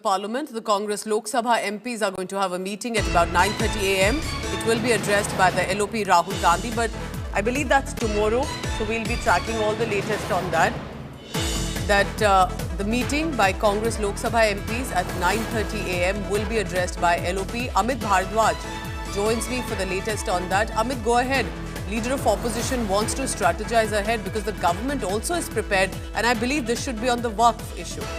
Parliament, the Congress Lok Sabha MPs are going to have a meeting at about 9:30 a.m. It will be addressed by the LOP Rahul Gandhi, but I believe that's tomorrow, so we'll be tracking all the latest on that. The meeting by Congress Lok Sabha MPs at 9:30 a.m. will be addressed by LOP. Amit Bhardwaj joins me for the latest on that. Amit, go ahead. Leader of opposition wants to strategize ahead because the government also is prepared, and I believe this should be on the Waqf issue.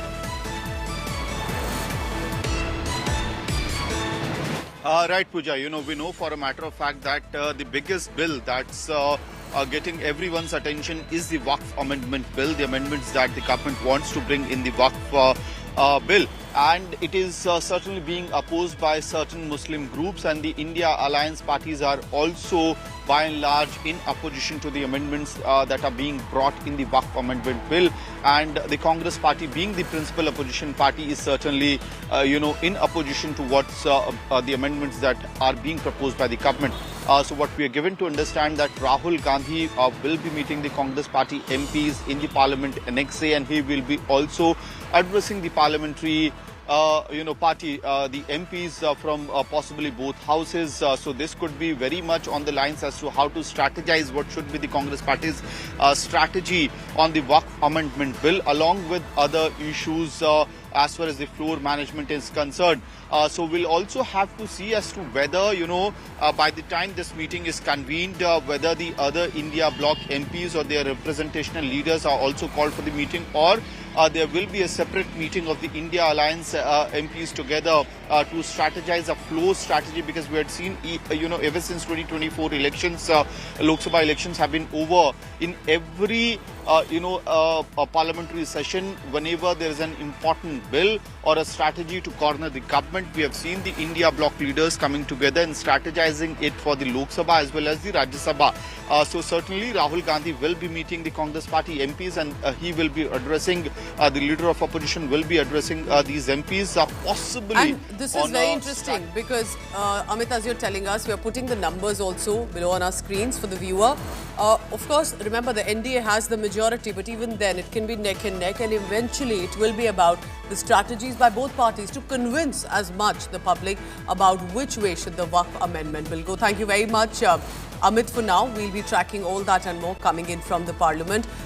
Right, Pooja. We know for a matter of fact that the biggest bill that's getting everyone's attention is the Waqf Amendment Bill, the amendments that the government wants to bring in the Waqf bill. And it is certainly being opposed by certain Muslim groups, and the India Alliance parties are also by and large in opposition to the amendments that are being brought in the Waqf Amendment Bill. And the Congress party, being the principal opposition party, is certainly in opposition to what's the amendments that are being proposed by the government. So what we are given to understand that Rahul Gandhi will be meeting the Congress party MPs in the parliament next day, and he will be also addressing the parliamentary party, the MPs from possibly both houses. So this could be very much on the lines as to how to strategize what should be the Congress party's strategy on the Waqf Amendment Bill, along with other issues as far as the floor management is concerned. So we'll also have to see as to whether, by the time this meeting is convened, whether the other India bloc MPs or their representational leaders are also called for the meeting, or there will be a separate meeting of the India Alliance MPs together to strategize a flow strategy, because we had seen, ever since 2024 elections, Lok Sabha elections have been over. In every, parliamentary session, whenever there is an important bill or a strategy to corner the government, we have seen the India bloc leaders coming together and strategizing it for the Lok Sabha as well as the Rajya Sabha. So certainly Rahul Gandhi will be meeting the Congress party MPs, and he will be addressing, the leader of opposition will be addressing these MPs possibly. And this is very interesting because, Amit, as you're telling us, we are putting the numbers also below on our screens for the viewer. Of course, remember the NDA has the majority, but even then it can be neck and neck, and eventually it will be about the strategies by both parties to convince as much the public about which way should the Waqf Amendment Bill go. Thank you very much, Amit. For now, we'll be tracking all that and more coming in from the Parliament.